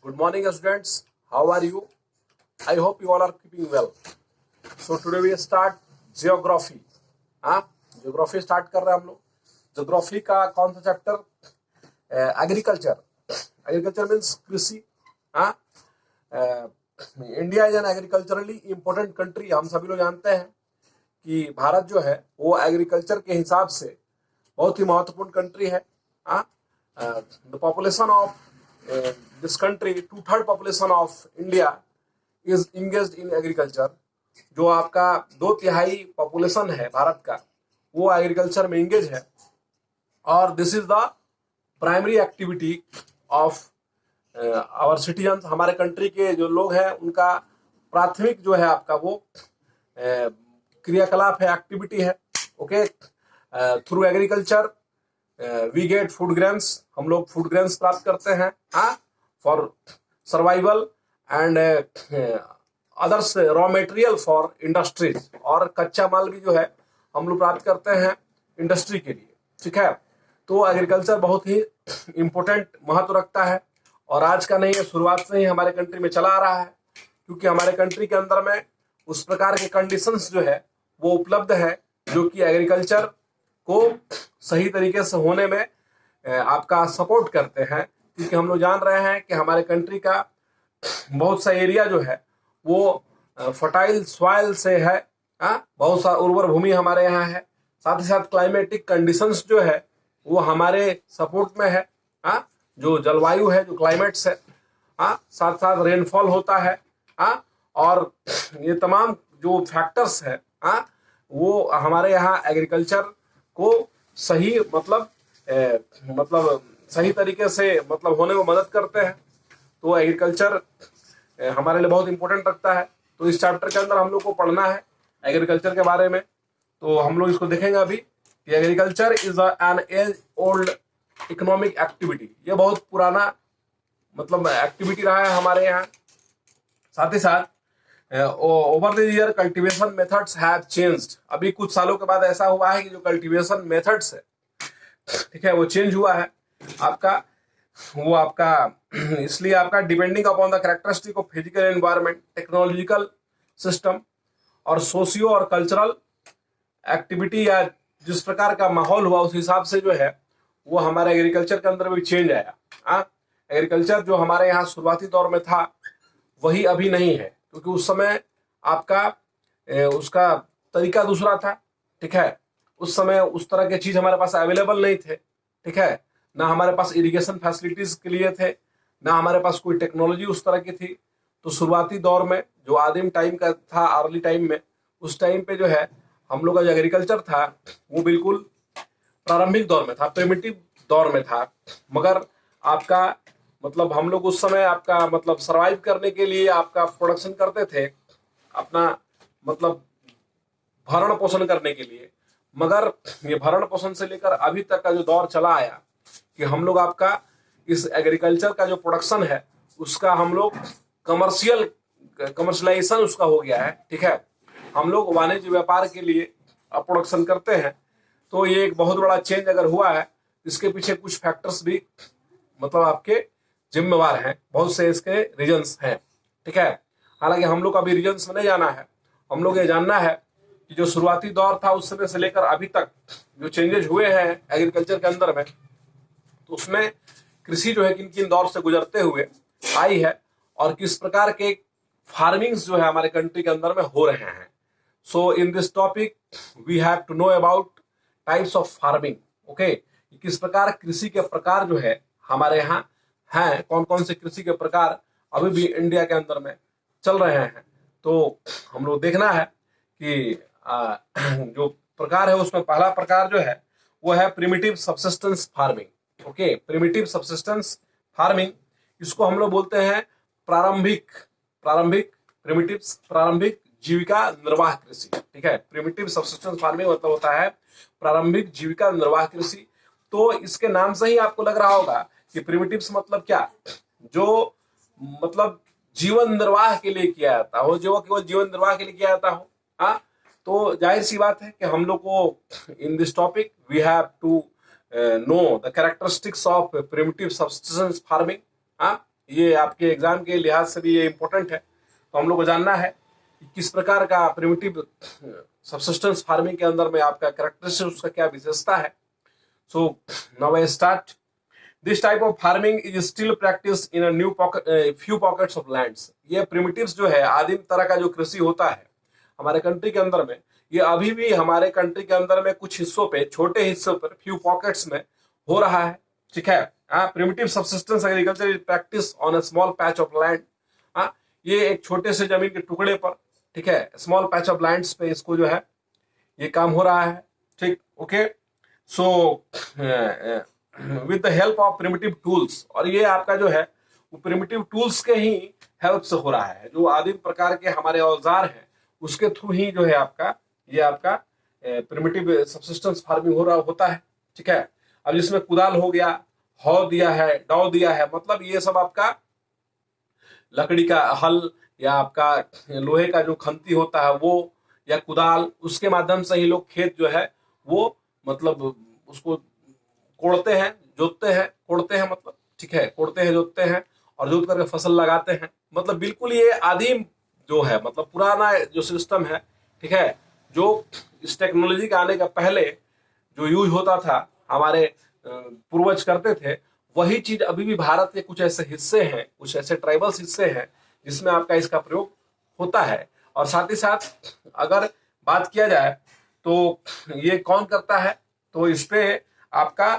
Good morning, students. How are you? I hope you all are keeping well. So today we start geography. हाँ, geography start कर रहे हैं हम लोग. Geography का कौन सा chapter? Agriculture. Agriculture means कृषि. हाँ, India is an agriculturally important country. हम सभी लोग जानते हैं कि भारत जो है वो एग्रीकल्चर के हिसाब से बहुत ही महत्वपूर्ण कंट्री है. The population of this country, 2/3 population of India is engaged in agriculture. जो आपका 2/3 पॉपुलेशन है भारत का वो एग्रीकल्चर में इंगेज है. और this is the primary activity of our citizens. हमारे कंट्री के जो लोग हैं उनका प्राथमिक जो है आपका वो क्रियाकलाप है, एक्टिविटी है. Okay, through agriculture we get food grains. हम लोग फूड ग्रेन्स प्राप्त करते हैं for survival and others raw material for industries. और कच्चा माल भी जो है हम लोग प्राप्त करते हैं इंडस्ट्री के लिए. ठीक है, तो एग्रीकल्चर बहुत ही इम्पोर्टेंट महत्व रखता है और आज का नहीं है, शुरुआत से ही हमारे कंट्री में चला आ रहा है. क्योंकि हमारे कंट्री के अंदर में उस प्रकार के कंडीशंस जो है वो उपलब्ध है जो कि एग्रीकल्चर को सही तरीके से होने में आपका सपोर्ट करते हैं. क्योंकि हम लोग जान रहे हैं कि हमारे कंट्री का बहुत सा एरिया जो है वो फर्टाइल सॉइल से है. बहुत सा उर्वर भूमि हमारे यहाँ है. साथ ही साथ क्लाइमेटिक कंडीशंस जो है वो हमारे सपोर्ट में है. जो जलवायु है, जो क्लाइमेट्स है, साथ साथ रेनफॉल होता है. और ये तमाम जो फैक्टर्स है वो हमारे यहाँ एग्रीकल्चर को सही मतलब सही तरीके से होने में मदद करते हैं. तो एग्रीकल्चर हमारे लिए बहुत इंपॉर्टेंट रखता है. तो इस चैप्टर के अंदर हम लोग को पढ़ना है एग्रीकल्चर के बारे में. तो हम लोग इसको देखेंगे अभी कि agriculture is an age old economic activity. ये बहुत पुराना एक्टिविटी रहा है हमारे यहाँ. साथ ही साथ over the year cultivation methods have changed. अभी कुछ सालों के बाद ऐसा हुआ है कि जो कल्टीवेशन मेथड्स है, ठीक है, वो चेंज हुआ है आपका इसलिए आपका depending upon the characteristic of physical environment, technological system और सोशियो और कल्चरल एक्टिविटी, या जिस प्रकार का माहौल हुआ उस हिसाब से जो है वो हमारे एग्रीकल्चर के अंदर भी चेंज आया. एग्रीकल्चर जो हमारे यहाँ शुरुआती दौर में था वही अभी नहीं है. क्योंकि उस समय आपका उसका तरीका दूसरा था. ठीक है, उस समय उस तरह के चीज हमारे पास अवेलेबल नहीं थे. ठीक है, ना हमारे पास इरिगेशन फैसिलिटीज के लिए थे, ना हमारे पास कोई टेक्नोलॉजी उस तरह की थी. तो शुरुआती दौर में जो आदिम टाइम का था, अर्ली टाइम में, उस टाइम पे जो है हम लोग का जो एग्रीकल्चर था वो बिल्कुल प्रारंभिक दौर में था, प्रिमिटिव दौर में था. मगर आपका हम लोग उस समय आपका सरवाइव करने के लिए आपका प्रोडक्शन करते थे, अपना भरण पोषण करने के लिए. मगर ये भरण पोषण से लेकर अभी तक का जो दौर चला आया कि हम लोग आपका इस एग्रीकल्चर का जो प्रोडक्शन है उसका हम लोग कमर्शियलाइजेशन उसका हो गया है. ठीक है, हम लोग वाणिज्य व्यापार के लिए प्रोडक्शन करते हैं. तो ये एक बहुत बड़ा चेंज अगर हुआ है, इसके पीछे कुछ फैक्टर्स भी आपके जिम्मेवार हैं. बहुत से इसके रीजंस हैं. ठीक है, हालांकि हम लोग अभी रीजंस में नहीं जाना है. हम लोग ये जानना है कि जो शुरुआती दौर था उस समय से लेकर अभी तक जो चेंजेस हुए हैं एग्रीकल्चर के अंदर में, तो उसमें कृषि जो है किन किन दौर से गुजरते हुए आई है और किस प्रकार के फार्मिंग्स जो है हमारे कंट्री के अंदर में हो रहे हैं. So in this topic we have to know about types of farming. Okay, किस प्रकार कृषि के प्रकार जो है हमारे यहाँ हैं, कौन कौन से कृषि के प्रकार अभी भी इंडिया के अंदर में चल रहे हैं. तो हम लोग देखना है कि जो प्रकार है उसमें पहला प्रकार जो है वो है primitive subsistence farming. Okay, primitive subsistence farming, इसको हम लोग बोलते हैं प्रारंभिक जीविका निर्वाह कृषि. ठीक है, प्रिमिटिव सबसिस्टेंस फार्मिंग होता है प्रारंभिक जीविका निर्वाह कृषि. तो इसके नाम से ही आपको लग रहा होगा कि प्रिमिटिव्स क्या, जो जीवन निर्वाह के लिए किया जाता हो, जो केवल जीवन निर्वाह के लिए किया जाता हो. तो जाहिर सी बात है कि हम लोग को in this topic we have to know the characteristics of primitive subsistence farming. ये आपके एग्जाम के लिहाज से भी ये इम्पोर्टेंट है। तो हम लोग को जानना है कि किस प्रकार का प्रिमिटिव सबसिस्टेंस फार्मिंग के अंदर में आपका कैरेक्टरिस्टिक उसका क्या विशेषता है। So now I start. This type of farming is still practice in a few pockets of lands. ये प्रिमिटिव्स जो है, आदिम तरह का जो कृषि होता है हमारे कंट्री के अंदर में, ये अभी भी हमारे कंट्री के अंदर में कुछ हिस्सों पे, छोटे हिस्सों पर, फ्यू पॉकेट्स में हो रहा है। ठीक है। Primitive subsistence agriculture is practice on a small patch of land. ये एक छोटे से जमीन के टुकड़े पर, ठीक है, स्मॉल पैच ऑफ लैंड्स पे इसको जो है ये काम हो रहा है। ठीक, okay. So with the help of primitive tools, और ये आपका जो है वो प्रिमिटिव टूल्स के ही हेल्प से हो रहा है। जो आदिम प्रकार के हमारे औजार हैं उसके थ्रू ही जो है आपका ये आपका प्रिमिटिव सबसिस्टेंस फार्मिंग हो रहा होता है। ठीक है। अब जिसमें कुदाल हो गया, हौ दिया है, डौ दिया है, मतलब ये सब आपका लकड़ी का हल या आपका लोहे का जो खंती होता है वो, या कुदाल, उसके माध्यम से ही लोग खेत जो है वो मतलब उसको कोड़ते हैं, जोतते हैं, कोड़ते हैं मतलब, ठीक है, कोड़ते हैं, जोतते हैं और जोत करके फसल लगाते हैं। मतलब बिल्कुल ये आदिम जो है, मतलब पुराना जो सिस्टम है, ठीक है, जो इस टेक्नोलॉजी के आने का पहले जो यूज होता था, हमारे पूर्वज करते थे, वही चीज अभी भी भारत के कुछ ऐसे हिस्से हैं, कुछ ऐसे ट्राइबल्स हिस्से हैं जिसमें आपका इसका प्रयोग होता है। और साथ ही साथ अगर बात किया जाए तो ये कौन करता है, तो इस पे आपका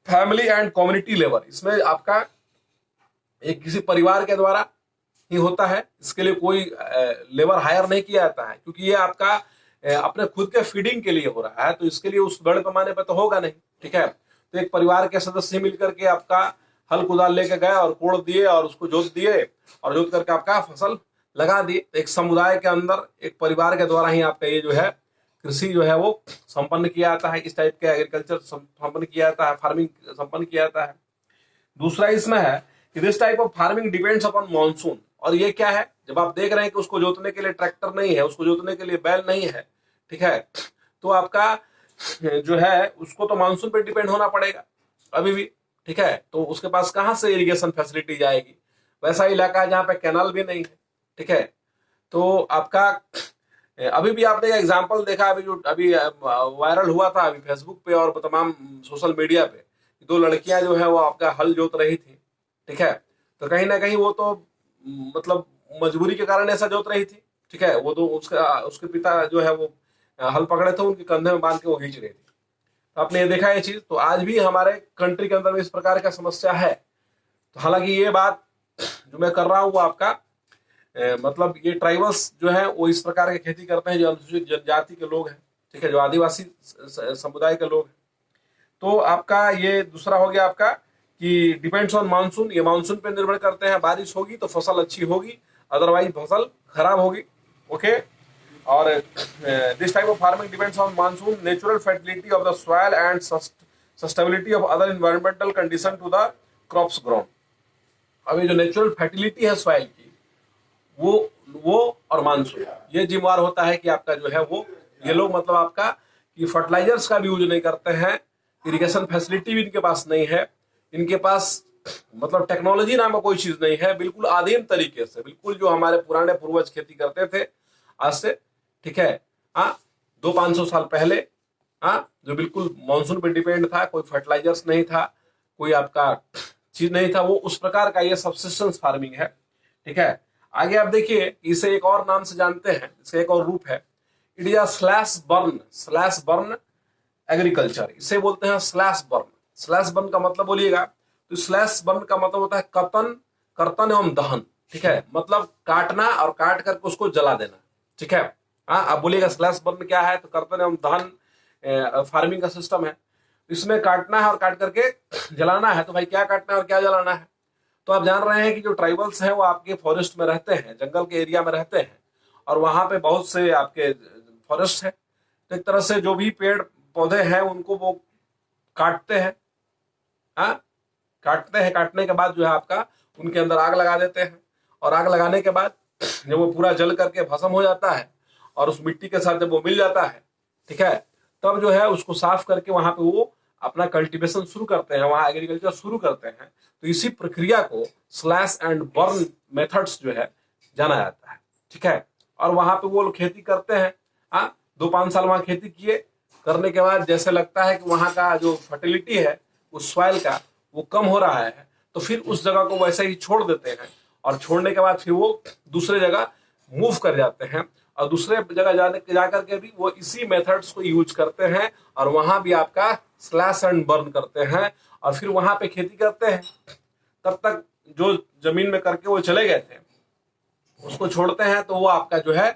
फैमिली एंड कम्युनिटी लेवल, इसमें आपका एक किसी परिवार के द्वारा ही होता है। इसके लिए कोई लेबर हायर नहीं किया जाता है, क्योंकि ये आपका अपने खुद के फीडिंग के लिए हो रहा है, तो इसके लिए उस बड़े पैमाने पर तो होगा नहीं। ठीक है। तो एक परिवार के सदस्य मिलकर के आपका हल कुदाल लेके गए और कोड़ दिए और उसको जोत दिए और जोत करके आपका फसल लगा दी। एक समुदाय के अंदर एक परिवार के द्वारा ही आपका ये जो है कृषि जो है वो संपन्न किया जाता है, इस टाइप के एग्रीकल्चर संपन्न किया जाता है, फार्मिंग संपन्न किया जाता है। दूसरा इसमें है कि this type of farming depends upon monsoon. और ये क्या है, जब आप देख रहे हैं कि उसको जोतने के लिए ट्रैक्टर नहीं है, उसको जोतने के लिए बैल नहीं है, ठीक है, तो आपका जो है उसको तो मानसून पे डिपेंड होना पड़ेगा अभी भी। ठीक है। तो उसके पास कहां से इरिगेशन फैसिलिटी जाएगी। वैसा इलाका है जहां पे कैनाल भी नहीं है। ठीक है। तो आपका अभी भी आपने एग्जाम्पल देखा, अभी जो अभी वायरल हुआ था अभी फेसबुक पे और तमाम सोशल मीडिया पे, दो लड़कियां जो है वो आपका हल जोत रही थी। ठीक है। तो कहीं ना कहीं वो तो मतलब मजबूरी के कारण ऐसा जोत रही थी। ठीक है। वो तो उसके पिता जो है वो हल पकड़े थे, उनके कंधे में बांध के वो खींच रही थी। तो आपने ये देखा ये चीज, तो आज भी हमारे कंट्री के अंदर में इस प्रकार का समस्या है। तो हालांकि ये बात जो मैं कर रहा हूँ वो आपका मतलब ये ट्राइबल्स जो है वो इस प्रकार की खेती करते हैं, जो अनुसूचित जनजाति के लोग हैं, ठीक है, जो आदिवासी समुदाय के लोग हैं। तो आपका ये दूसरा हो गया आपका कि डिपेंड्स ऑन मानसून। ये मानसून पे निर्भर करते हैं, बारिश होगी तो फसल अच्छी होगी, अदरवाइज फसल खराब होगी। ओके। और this type of farming depends on monsoon, natural fertility of the soil and sustainability of other environmental condition to the crops grown. अभी जो नेचुरल फर्टिलिटी है सॉइल की, वो और मानसून, ये जिम्मेवार होता है कि आपका जो है वो, ये लोग मतलब आपका कि फर्टिलाइजर्स का भी यूज नहीं करते हैं, इरिगेशन फैसिलिटी भी इनके पास नहीं है, इनके पास मतलब टेक्नोलॉजी नाम का कोई चीज नहीं है, बिल्कुल आदिम तरीके से, बिल्कुल जो हमारे पुराने पूर्वज खेती करते थे आज से, ठीक है, 200-500 साल पहले, जो बिल्कुल मानसून पे डिपेंड था, कोई फर्टिलाइजर्स नहीं था, कोई आपका चीज नहीं था, वो उस प्रकार का ये सबसिस्टेंस फार्मिंग है। ठीक है। आगे आप देखिए, इसे एक और नाम से जानते हैं, इसका एक और रूप है, it is a slash burn agriculture. इसे बोलते हैं स्लैश बर्न। स्लैश बर्न का मतलब बोलिएगा, तो स्लैश बर्न का मतलब होता है कर्तन एवं दहन। ठीक है। मतलब काटना और काट करके उसको जला देना। ठीक है। आप बोलिएगा स्लैश बर्न क्या है, तो कर्तन एवं दहन फार्मिंग का सिस्टम है। इसमें काटना है और काट करके जलाना है। तो भाई क्या काटना है और क्या जलाना है, तो आप जान रहे हैं कि जो ट्राइबल्स हैं वो आपके फॉरेस्ट में रहते हैं, जंगल के एरिया में रहते हैं, और वहां पे बहुत से आपके फॉरेस्ट है। तो एक तरह से जो भी पेड़ पौधे हैं उनको वो काटते हैं, काटने के बाद जो है आपका उनके अंदर आग लगा देते हैं, और आग लगाने के बाद जब वो पूरा जल करके भस्म हो जाता है और उस मिट्टी के साथ जब वो मिल जाता है, ठीक है, तब जो है उसको साफ करके वहां पे वो अपना कल्टीवेशन शुरू करते हैं, वहां एग्रीकल्चर शुरू करते हैं। तो इसी प्रक्रिया को स्लैश एंड बर्न मेथड्स जो है जाना जाता है, ठीक है। और वहां पे वो लोग खेती करते हैं, 2-5 साल वहां खेती किए, करने के बाद जैसे लगता है कि वहां का जो फर्टिलिटी है उस सॉइल का वो कम हो रहा है, तो फिर उस जगह को वैसे ही छोड़ देते हैं, और छोड़ने के बाद फिर वो दूसरे जगह मूव कर जाते हैं, और दूसरे जगह जाकर के भी वो इसी मेथड्स को यूज करते हैं, और वहां भी आपका स्लैश एंड बर्न करते हैं, और फिर वहां पे खेती करते हैं। तब तक जो जमीन में करके वो चले गए थे उसको छोड़ते हैं, तो वो आपका जो है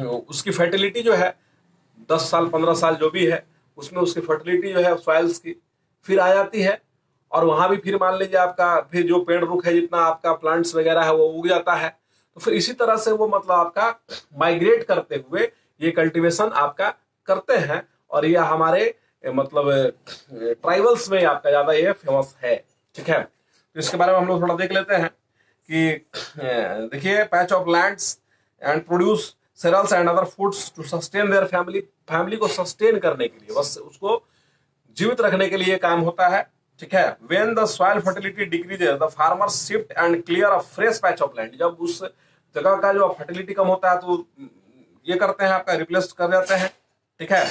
उसकी फर्टिलिटी जो है 10 साल 15 साल जो भी है उसमें उसकी फर्टिलिटी जो है सॉइल्स की फिर आ जाती है, और वहां भी फिर मान लीजिए आपका फिर जो पेड़ रुख है जितना आपका प्लांट्स वगैरह है वो उग जाता है। तो फिर इसी तरह से वो मतलब आपका माइग्रेट करते हुए ये कल्टीवेशन आपका करते हैं, और ये हमारे मतलब ट्राइबल्स में आपका ज्यादा ये फेमस है, ठीक है। तो इसके बारे में हम लोग थोड़ा देख लेते हैं कि देखिए, patch of lands and produce cereals and other foods to sustain their family को सस्टेन करने के लिए, बस उसको जीवित रखने के लिए काम होता है, ठीक है। When the soil fertility decreases the farmer shift and clear a fresh patch of land, जब उस जगह का जो फर्टिलिटी कम होता है तो ये करते हैं आपका रिप्लेस कर जाते हैं, ठीक है।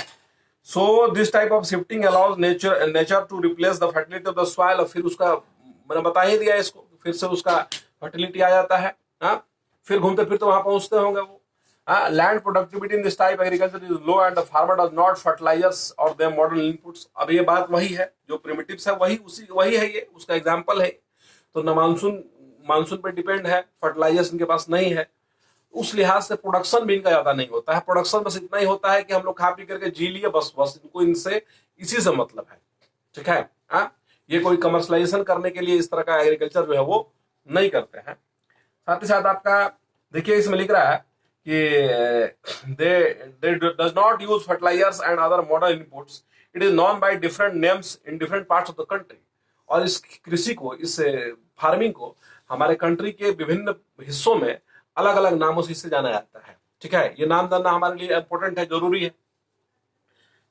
So this type of shifting allows nature to replace the fertility of the soil, और फिर उसका मैंने बता ही दिया इसको, फिर से उसका फर्टिलिटी आ जाता है, फिर घूमते फिरते वहां पहुंचते होंगे वो। Land productivity in this type agriculture is low and the farmer does not fertilizers और देम मॉडर्न इनपुट्स। अब ये बात वही है जो प्रिमिटिव्स है, वही है, ये उसका एग्जांपल है। तो न मानसून पे डिपेंड है, फर्टिलाइजर्स इनके पास नहीं है, उस लिहाज से प्रोडक्शन भी इनका ज्यादा नहीं होता है। प्रोडक्शन बस इतना ही होता है कि हम लोग खा पी करके जी लिए, बस इनको इनसे इसी से मतलब है, ठीक है। ये कोई कमर्शलाइजेशन करने के लिए इस तरह का एग्रीकल्चर जो है वो नहीं करते हैं। साथ ही साथ आपका देखिए इसमें लिख रहा है कि they does not use fertilizers and other modern inputs, it is known by different names in different parts of the country. और इस कृषि को, इस फार्मिंग को हमारे कंट्री के विभिन्न हिस्सों में अलग अलग नामों से इसे जाना जाता है, ठीक है। ये नाम जानना हमारे लिए इंपॉर्टेंट है, जरूरी है।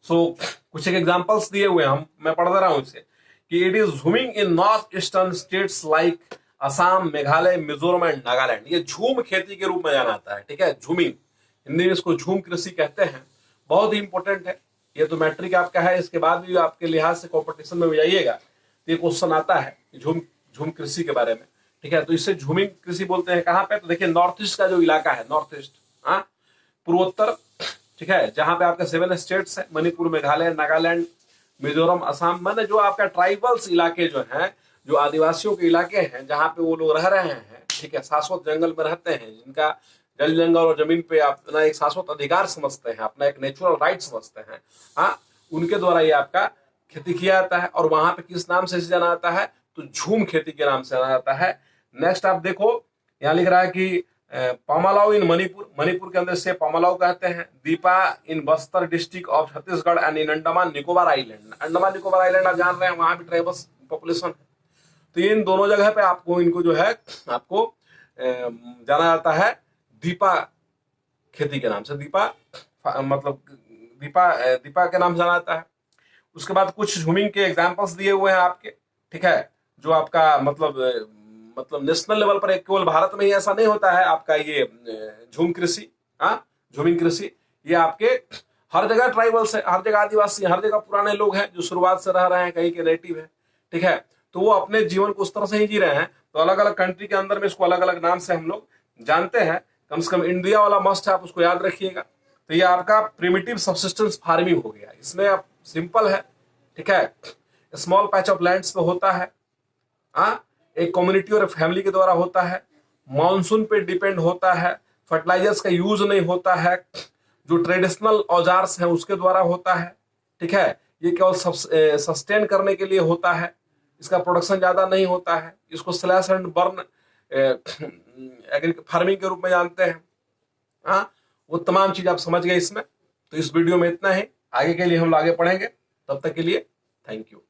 सो कुछ एक एग्जांपल्स दिए हुए हैं, मैं पढ़ दे रहा हूं इसे कि it is jhuming in north eastern states like Assam, Meghalaya, Mizoram and Nagaland. ये झूम खेती के रूप में जाना जाता है, ठीक है। झूमिंग, हिंदी में इसको झूम कृषि कहते हैं, बहुत ही इंपॉर्टेंट है। ये तो मैट्रिक आपका है, इसके बाद भी आपके लिहाज से कॉम्पिटिशन में जाइएगा तो ये क्वेश्चन आता है झूम कृषि के बारे में, ठीक है। तो इससे झूमिंग कृषि बोलते हैं। कहाँ पे? तो देखिए नॉर्थ ईस्ट का जो इलाका है, नॉर्थ ईस्ट, पूर्वोत्तर, ठीक है, जहां पे आपके 7 स्टेट्स है, मणिपुर, मेघालय, नागालैंड, मिजोरम, असम, माने जो आपका ट्राइबल्स इलाके जो हैं, जो आदिवासियों के इलाके हैं, जहां पे वो लोग रह रहे हैं, ठीक है, शाश्वत जंगल में रहते हैं, जिनका जल जंगल और जमीन पे अपना एक शाश्वत अधिकार समझते हैं, अपना एक नेचुरल राइट समझते हैं, उनके द्वारा ये आपका खेती किया जाता है। और वहां पे किस नाम से जाना जाता है? तो झूम खेती के नाम से जाना जाता है। नेक्स्ट आप देखो, यहाँ लिख रहा है कि पामालाऊ इन मणिपुर के अंदर से पामालाऊ कहते हैं। Dipa in Bastar district of Chhattisgarh and in Andaman Nicobar island. Andaman Nicobar island आप जान रहे हैं, वहां भी ट्राइबल्स पॉपुलेशन है। तो ये इन दोनों जगह पे आपको इनको जो है आपको जाना जाता है दीपा खेती के नाम से। दीपा मतलब दीपा के नाम से जाना जाता है। उसके बाद कुछ झूमिंग के एग्जांपल्स दिए हुए हैं आपके, ठीक है, जो आपका मतलब नेशनल लेवल पर केवल भारत में ही ऐसा नहीं होता है आपका ये झूमिंग कृषि। ये आपके हर जगह ट्राइबल्स है, हर जगह आदिवासी, हर जगह पुराने लोग हैं जो शुरुआत से रह रहे हैं, कहीं के नेटिव है, ठीक है। तो वो अपने जीवन को उस तरह से ही जी रहे हैं। तो अलग अलग कंट्री के अंदर में इसको अलग अलग नाम से हम लोग जानते हैं। कम से कम इंडिया वाला मस्ट है, आप उसको याद रखिएगा। तो ये आपका प्रिमिटिव सब्सिस्टेंस फार्मिंग हो गया। इसमें आप सिंपल है, ठीक है, स्मॉल पैच ऑफ लैंड्स पे होता है, एक कम्युनिटी और फैमिली के द्वारा होता है, मानसून पे डिपेंड होता है, फर्टिलाइजर्स का यूज नहीं होता है, जो ट्रेडिशनल औजार्स हैं उसके द्वारा होता है, ठीक है। ये केवल सस्टेन करने के लिए होता है, इसका प्रोडक्शन ज्यादा नहीं होता है। इसको स्लैश एंड बर्न फार्मिंग के रूप में जानते हैं। वो तमाम चीज आप समझ गए इसमें। तो इस वीडियो में इतना ही, आगे के लिए हम लोग आगे पढ़ेंगे। तब तक के लिए थैंक यू।